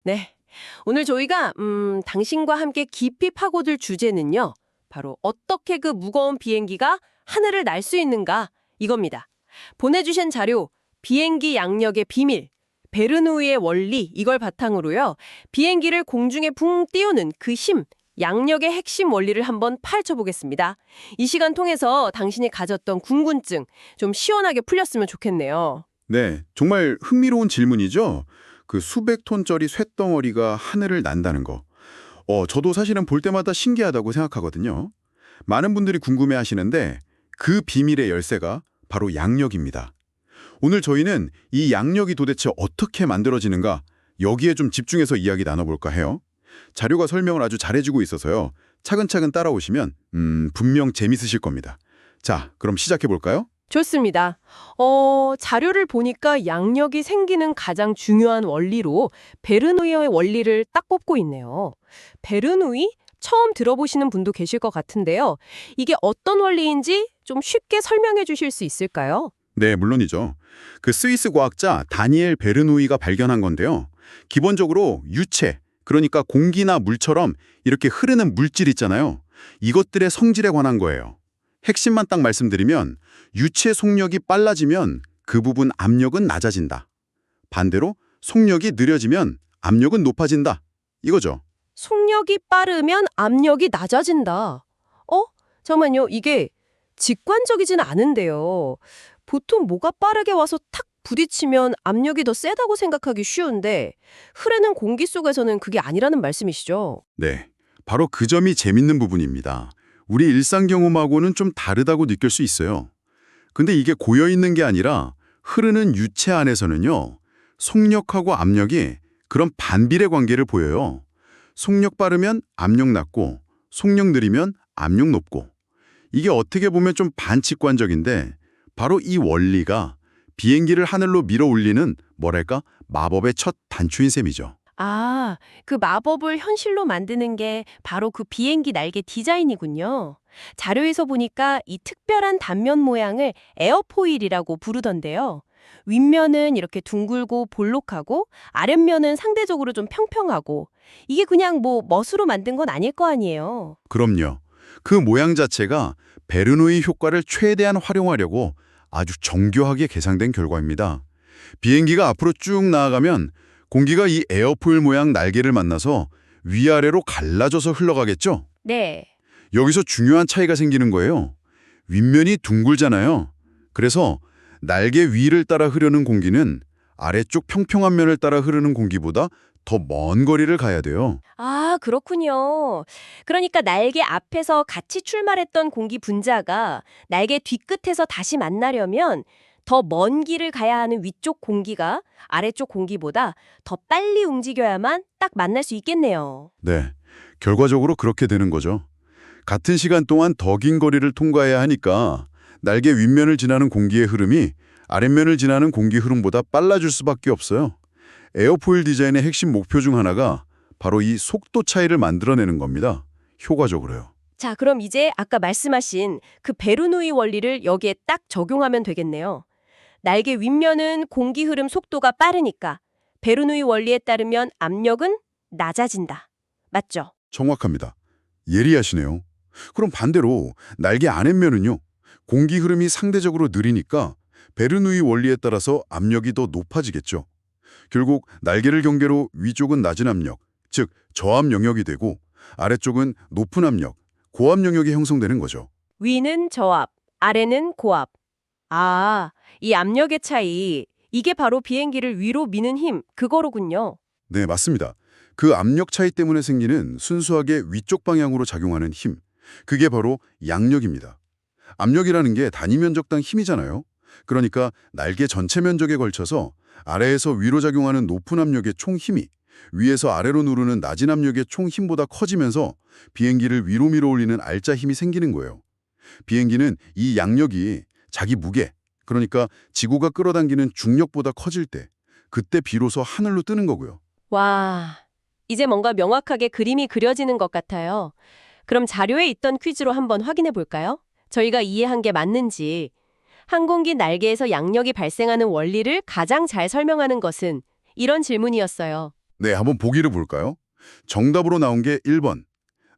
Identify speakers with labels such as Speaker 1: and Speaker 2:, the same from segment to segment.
Speaker 1: 네. 오늘 저희가 당신과 함께 깊이 파고들 주제는요. 바로 어떻게 그 무거운 비행기가 하늘을 날 수 있는가 이겁니다. 보내주신 자료 비행기 양력의 비밀, 베르누이의 원리 이걸 바탕으로요. 비행기를 공중에 붕 띄우는 그 힘, 양력의 핵심 원리를 한번 파헤쳐보겠습니다. 이 시간 통해서 당신이 가졌던 궁금증 좀 시원하게 풀렸으면 좋겠네요.
Speaker 2: 네, 정말 흥미로운 질문이죠. 그 수백 톤짜리 쇳덩어리가 하늘을 난다는 거. 저도 사실은 볼 때마다 신기하다고 생각하거든요. 많은 분들이 궁금해하시는데 그 비밀의 열쇠가 바로 양력입니다. 오늘 저희는 이 양력이 도대체 어떻게 만들어지는가 여기에 좀 집중해서 이야기 나눠볼까 해요. 자료가 설명을 아주 잘해주고 있어서요. 차근차근 따라오시면 분명 재밌으실 겁니다. 자, 그럼 시작해볼까요?
Speaker 1: 좋습니다. 자료를 보니까 양력이 생기는 가장 중요한 원리로 베르누이의 원리를 딱 꼽고 있네요. 베르누이? 처음 들어보시는 분도 계실 것 같은데요. 이게 어떤 원리인지 좀 쉽게 설명해 주실 수 있을까요?
Speaker 2: 네, 물론이죠. 그 스위스 과학자 다니엘 베르누이가 발견한 건데요. 기본적으로 유체, 그러니까 공기나 물처럼 이렇게 흐르는 물질 있잖아요. 이것들의 성질에 관한 거예요. 핵심만 딱 말씀드리면 유체 속력이 빨라지면 그 부분 압력은 낮아진다. 반대로 속력이 느려지면 압력은 높아진다. 이거죠.
Speaker 1: 속력이 빠르면 압력이 낮아진다. 잠깐만요. 이게 직관적이진 않은데요. 보통 뭐가 빠르게 와서 탁 부딪히면 압력이 더 세다고 생각하기 쉬운데 흐르는 공기 속에서는 그게 아니라는 말씀이시죠?
Speaker 2: 네, 바로 그 점이 재밌는 부분입니다. 우리 일상 경험하고는 좀 다르다고 느낄 수 있어요. 근데 이게 고여있는 게 아니라 흐르는 유체 안에서는요. 속력하고 압력이 그런 반비례 관계를 보여요. 속력 빠르면 압력 낮고 속력 느리면 압력 높고. 이게 어떻게 보면 좀 반칙관적인데 바로 이 원리가 비행기를 하늘로 밀어 올리는 뭐랄까 마법의 첫 단추인 셈이죠.
Speaker 1: 아, 그 마법을 현실로 만드는 게 바로 그 비행기 날개 디자인이군요. 자료에서 보니까 이 특별한 단면 모양을 에어포일이라고 부르던데요. 윗면은 이렇게 둥글고 볼록하고 아랫면은 상대적으로 좀 평평하고 이게 그냥 뭐 멋으로 만든 건 아닐 거 아니에요.
Speaker 2: 그럼요. 그 모양 자체가 베르누이 효과를 최대한 활용하려고 아주 정교하게 계산된 결과입니다. 비행기가 앞으로 쭉 나아가면 공기가 이 에어포일 모양 날개를 만나서 위아래로 갈라져서 흘러가겠죠?
Speaker 1: 네.
Speaker 2: 여기서 중요한 차이가 생기는 거예요. 윗면이 둥글잖아요. 그래서 날개 위를 따라 흐르는 공기는 아래쪽 평평한 면을 따라 흐르는 공기보다 더 먼 거리를 가야 돼요.
Speaker 1: 아, 그렇군요. 그러니까 날개 앞에서 같이 출발했던 공기 분자가 날개 뒤끝에서 다시 만나려면 더 먼 길을 가야 하는 위쪽 공기가 아래쪽 공기보다 더 빨리 움직여야만 딱 만날 수 있겠네요.
Speaker 2: 네, 결과적으로 그렇게 되는 거죠. 같은 시간 동안 더 긴 거리를 통과해야 하니까 날개 윗면을 지나는 공기의 흐름이 아랫면을 지나는 공기 흐름보다 빨라질 수밖에 없어요. 에어포일 디자인의 핵심 목표 중 하나가 바로 이 속도 차이를 만들어내는 겁니다. 효과적으로요.
Speaker 1: 자, 그럼 이제 아까 말씀하신 그 베르누이 원리를 여기에 딱 적용하면 되겠네요. 날개 윗면은 공기 흐름 속도가 빠르니까 베르누이 원리에 따르면 압력은 낮아진다. 맞죠?
Speaker 2: 정확합니다. 예리하시네요. 그럼 반대로 날개 아랫면은요. 공기 흐름이 상대적으로 느리니까 베르누이 원리에 따라서 압력이 더 높아지겠죠. 결국 날개를 경계로 위쪽은 낮은 압력, 즉 저압 영역이 되고 아래쪽은 높은 압력, 고압 영역이 형성되는 거죠.
Speaker 1: 위는 저압, 아래는 고압. 아, 이 압력의 차이, 이게 바로 비행기를 위로 미는 힘, 그거로군요.
Speaker 2: 네, 맞습니다. 그 압력 차이 때문에 생기는 순수하게 위쪽 방향으로 작용하는 힘, 그게 바로 양력입니다. 압력이라는 게 단위 면적당 힘이잖아요. 그러니까 날개 전체 면적에 걸쳐서 아래에서 위로 작용하는 높은 압력의 총 힘이 위에서 아래로 누르는 낮은 압력의 총 힘보다 커지면서 비행기를 위로 밀어 올리는 알짜 힘이 생기는 거예요. 비행기는 이 양력이 자기 무게, 그러니까 지구가 끌어당기는 중력보다 커질 때 그때 비로소 하늘로 뜨는 거고요.
Speaker 1: 와, 이제 뭔가 명확하게 그림이 그려지는 것 같아요. 그럼 자료에 있던 퀴즈로 한번 확인해 볼까요? 저희가 이해한 게 맞는지. 항공기 날개에서 양력이 발생하는 원리를 가장 잘 설명하는 것은 이런 질문이었어요.
Speaker 2: 네, 한번 보기를 볼까요? 정답으로 나온 게 1번.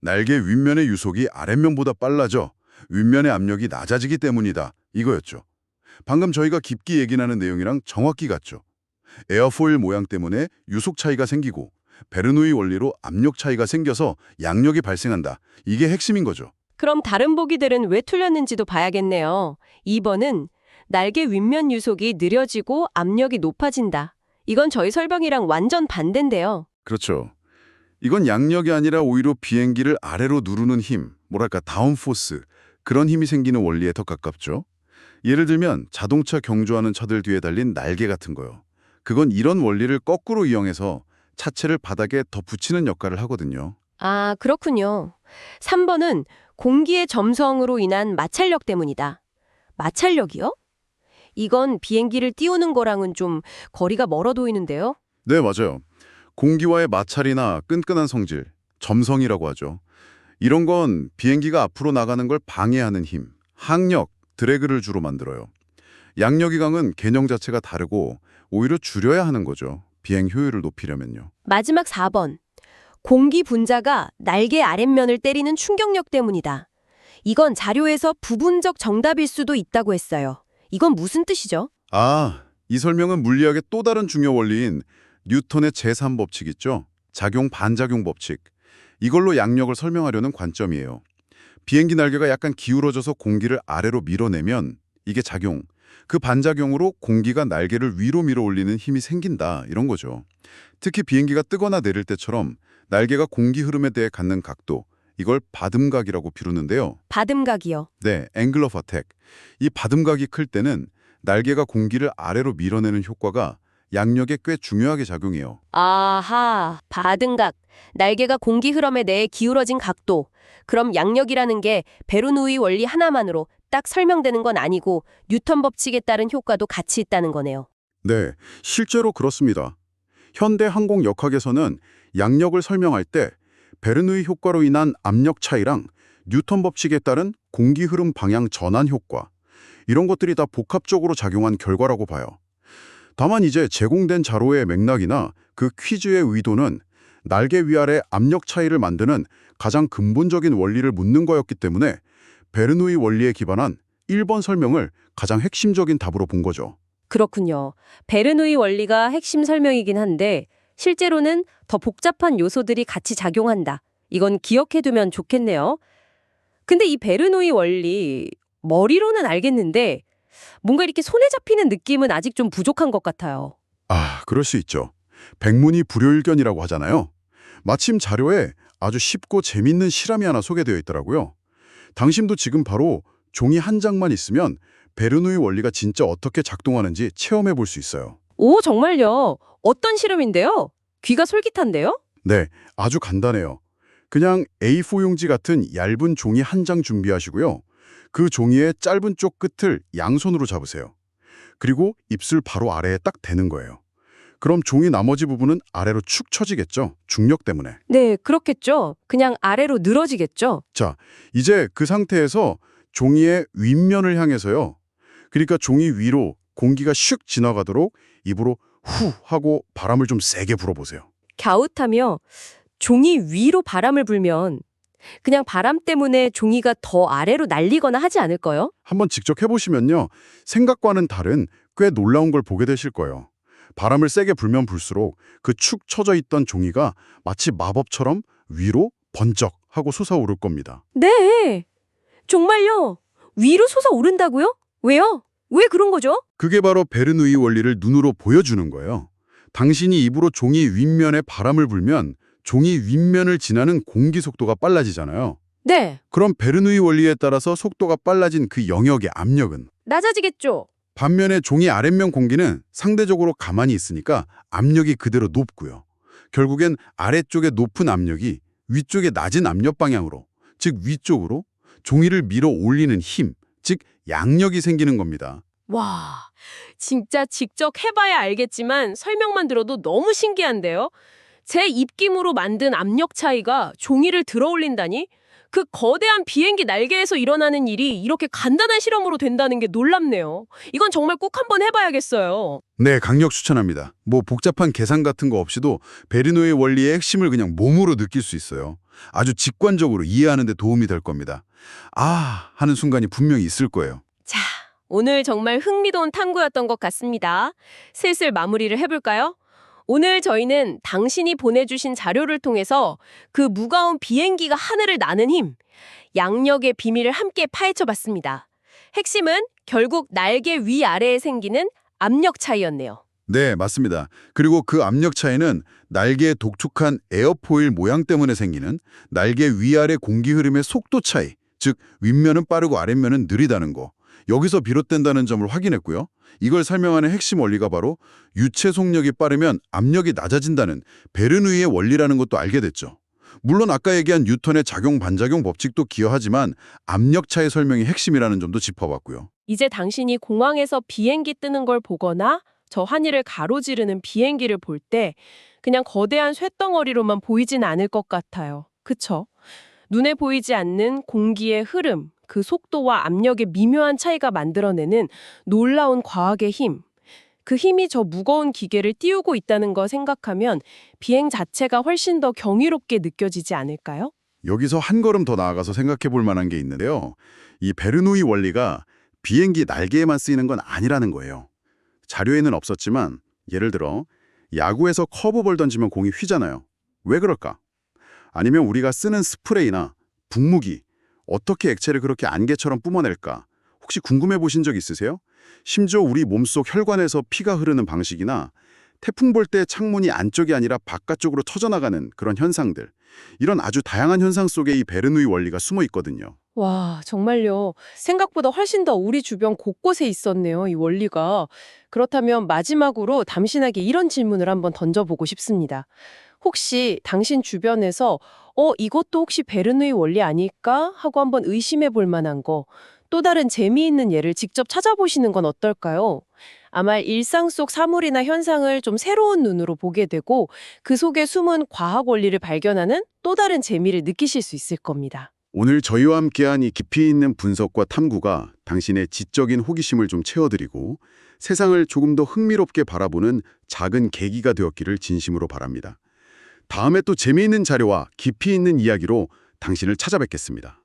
Speaker 2: 날개 윗면의 유속이 아랫면보다 빨라져 윗면의 압력이 낮아지기 때문이다. 이거였죠. 방금 저희가 깊게 얘기하는 내용이랑 정확히 같죠. 에어포일 모양 때문에 유속 차이가 생기고 베르누이 원리로 압력 차이가 생겨서 양력이 발생한다. 이게 핵심인 거죠.
Speaker 1: 그럼 다른 보기들은 왜 틀렸는지도 봐야겠네요. 2번은 날개 윗면 유속이 느려지고 압력이 높아진다. 이건 저희 설명이랑 완전 반대인데요.
Speaker 2: 그렇죠. 이건 양력이 아니라 오히려 비행기를 아래로 누르는 힘, 뭐랄까 다운포스, 그런 힘이 생기는 원리에 더 가깝죠. 예를 들면 자동차 경주하는 차들 뒤에 달린 날개 같은 거요. 그건 이런 원리를 거꾸로 이용해서 차체를 바닥에 더 붙이는 역할을 하거든요.
Speaker 1: 아, 그렇군요. 3번은 공기의 점성으로 인한 마찰력 때문이다. 마찰력이요? 이건 비행기를 띄우는 거랑은 좀 거리가 멀어 보이는데요.
Speaker 2: 네, 맞아요. 공기와의 마찰이나 끈끈한 성질, 점성이라고 하죠. 이런 건 비행기가 앞으로 나가는 걸 방해하는 힘, 항력, 드래그를 주로 만들어요. 양력이 강은 개념 자체가 다르고 오히려 줄여야 하는 거죠. 비행 효율을 높이려면요.
Speaker 1: 마지막 4번. 공기 분자가 날개 아랫면을 때리는 충격력 때문이다. 이건 자료에서 부분적 정답일 수도 있다고 했어요. 이건 무슨 뜻이죠?
Speaker 2: 아, 이 설명은 물리학의 또 다른 중요 원리인 뉴턴의 제3법칙 있죠? 작용 반작용 법칙. 이걸로 양력을 설명하려는 관점이에요. 비행기 날개가 약간 기울어져서 공기를 아래로 밀어내면 이게 작용, 그 반작용으로 공기가 날개를 위로 밀어 올리는 힘이 생긴다 이런 거죠. 특히 비행기가 뜨거나 내릴 때처럼 날개가 공기 흐름에 대해 갖는 각도, 이걸 받음각이라고 부르는데요.
Speaker 1: 받음각이요.
Speaker 2: 네, 앵글 오브 어택. 이 받음각이 클 때는 날개가 공기를 아래로 밀어내는 효과가 양력에 꽤 중요하게 작용해요.
Speaker 1: 아하, 받음각. 날개가 공기 흐름에 대해 기울어진 각도. 그럼 양력이라는 게 베르누이 원리 하나만으로 딱 설명되는 건 아니고 뉴턴 법칙에 따른 효과도 같이 있다는 거네요.
Speaker 2: 네, 실제로 그렇습니다. 현대 항공 역학에서는 양력을 설명할 때 베르누이 효과로 인한 압력 차이랑 뉴턴 법칙에 따른 공기 흐름 방향 전환 효과, 이런 것들이 다 복합적으로 작용한 결과라고 봐요. 다만 이제 제공된 자료의 맥락이나 그 퀴즈의 의도는 날개 위아래 압력 차이를 만드는 가장 근본적인 원리를 묻는 거였기 때문에 베르누이 원리에 기반한 1번 설명을 가장 핵심적인 답으로 본 거죠.
Speaker 1: 그렇군요. 베르누이 원리가 핵심 설명이긴 한데 실제로는 더 복잡한 요소들이 같이 작용한다. 이건 기억해두면 좋겠네요. 근데 이 베르누이 원리 머리로는 알겠는데 뭔가 이렇게 손에 잡히는 느낌은 아직 좀 부족한 것 같아요.
Speaker 2: 아, 그럴 수 있죠. 백문이 불여일견이라고 하잖아요. 마침 자료에 아주 쉽고 재밌는 실험이 하나 소개되어 있더라고요. 당신도 지금 바로 종이 한 장만 있으면 베르누이 원리가 진짜 어떻게 작동하는지 체험해 볼 수 있어요.
Speaker 1: 오, 정말요? 어떤 실험인데요? 귀가 솔깃한데요?
Speaker 2: 네, 아주 간단해요. 그냥 A4 용지 같은 얇은 종이 한 장 준비하시고요. 그 종이의 짧은 쪽 끝을 양손으로 잡으세요. 그리고 입술 바로 아래에 딱 대는 거예요. 그럼 종이 나머지 부분은 아래로 축 처지겠죠? 중력 때문에.
Speaker 1: 네, 그렇겠죠. 그냥 아래로 늘어지겠죠.
Speaker 2: 자, 이제 그 상태에서 종이의 윗면을 향해서요. 그러니까 종이 위로 공기가 슉 지나가도록 입으로 후 하고 바람을 좀 세게 불어보세요.
Speaker 1: 갸웃하며 종이 위로 바람을 불면 그냥 바람 때문에 종이가 더 아래로 날리거나 하지 않을까요?
Speaker 2: 한번 직접 해보시면요. 생각과는 다른 꽤 놀라운 걸 보게 되실 거예요. 바람을 세게 불면 불수록 그 축 처져 있던 종이가 마치 마법처럼 위로 번쩍 하고 솟아오를 겁니다.
Speaker 1: 네, 정말요. 위로 솟아오른다고요? 왜요? 왜 그런 거죠?
Speaker 2: 그게 바로 베르누이 원리를 눈으로 보여주는 거예요. 당신이 입으로 종이 윗면에 바람을 불면 종이 윗면을 지나는 공기 속도가 빨라지잖아요.
Speaker 1: 네,
Speaker 2: 그럼 베르누이 원리에 따라서 속도가 빨라진 그 영역의 압력은?
Speaker 1: 낮아지겠죠.
Speaker 2: 반면에 종이 아랫면 공기는 상대적으로 가만히 있으니까 압력이 그대로 높고요. 결국엔 아래쪽의 높은 압력이 위쪽의 낮은 압력 방향으로, 즉 위쪽으로 종이를 밀어 올리는 힘, 즉 양력이 생기는 겁니다.
Speaker 1: 와, 진짜 직접 해봐야 알겠지만 설명만 들어도 너무 신기한데요? 제 입김으로 만든 압력 차이가 종이를 들어 올린다니? 그 거대한 비행기 날개에서 일어나는 일이 이렇게 간단한 실험으로 된다는 게 놀랍네요. 이건 정말 꼭 한번 해봐야겠어요.
Speaker 2: 네, 강력 추천합니다. 뭐 복잡한 계산 같은 거 없이도 베르노의 원리의 핵심을 그냥 몸으로 느낄 수 있어요. 아주 직관적으로 이해하는 데 도움이 될 겁니다. 아, 하는 순간이 분명히 있을 거예요.
Speaker 1: 자, 오늘 정말 흥미로운 탐구였던 것 같습니다. 슬슬 마무리를 해볼까요? 오늘 저희는 당신이 보내주신 자료를 통해서 그 무거운 비행기가 하늘을 나는 힘, 양력의 비밀을 함께 파헤쳐봤습니다. 핵심은 결국 날개 위아래에 생기는 압력 차이였네요.
Speaker 2: 네, 맞습니다. 그리고 그 압력 차이는 날개의 독특한 에어포일 모양 때문에 생기는 날개 위아래 공기 흐름의 속도 차이, 즉 윗면은 빠르고 아랫면은 느리다는 거. 여기서 비롯된다는 점을 확인했고요. 이걸 설명하는 핵심 원리가 바로 유체 속력이 빠르면 압력이 낮아진다는 베르누이의 원리라는 것도 알게 됐죠. 물론 아까 얘기한 뉴턴의 작용-반작용 법칙도 기여하지만 압력 차이 설명이 핵심이라는 점도 짚어봤고요.
Speaker 1: 이제 당신이 공항에서 비행기 뜨는 걸 보거나 저 하늘을 가로지르는 비행기를 볼 때 그냥 거대한 쇳덩어리로만 보이진 않을 것 같아요. 그쵸? 눈에 보이지 않는 공기의 흐름, 그 속도와 압력의 미묘한 차이가 만들어내는 놀라운 과학의 힘. 그 힘이 저 무거운 기계를 띄우고 있다는 거 생각하면 비행 자체가 훨씬 더 경이롭게 느껴지지 않을까요?
Speaker 2: 여기서 한 걸음 더 나아가서 생각해 볼 만한 게 있는데요. 이 베르누이 원리가 비행기 날개에만 쓰이는 건 아니라는 거예요. 자료에는 없었지만 예를 들어 야구에서 커브볼 던지면 공이 휘잖아요. 왜 그럴까? 아니면 우리가 쓰는 스프레이나 분무기, 어떻게 액체를 그렇게 안개처럼 뿜어낼까? 혹시 궁금해 보신 적 있으세요? 심지어 우리 몸속 혈관에서 피가 흐르는 방식이나 태풍 볼 때 창문이 안쪽이 아니라 바깥쪽으로 터져나가는 그런 현상들. 이런 아주 다양한 현상 속에 이 베르누이 원리가 숨어 있거든요.
Speaker 1: 와, 정말요. 생각보다 훨씬 더 우리 주변 곳곳에 있었네요, 이 원리가. 그렇다면 마지막으로 담신하게 이런 질문을 한번 던져보고 싶습니다. 혹시 당신 주변에서 이것도 혹시 베르누이 원리 아닐까? 하고 한번 의심해 볼 만한 거, 또 다른 재미있는 예를 직접 찾아보시는 건 어떨까요? 아마 일상 속 사물이나 현상을 좀 새로운 눈으로 보게 되고 그 속에 숨은 과학 원리를 발견하는 또 다른 재미를 느끼실 수 있을 겁니다.
Speaker 2: 오늘 저희와 함께한 이 깊이 있는 분석과 탐구가 당신의 지적인 호기심을 좀 채워드리고 세상을 조금 더 흥미롭게 바라보는 작은 계기가 되었기를 진심으로 바랍니다. 다음에 또 재미있는 자료와 깊이 있는 이야기로 당신을 찾아뵙겠습니다.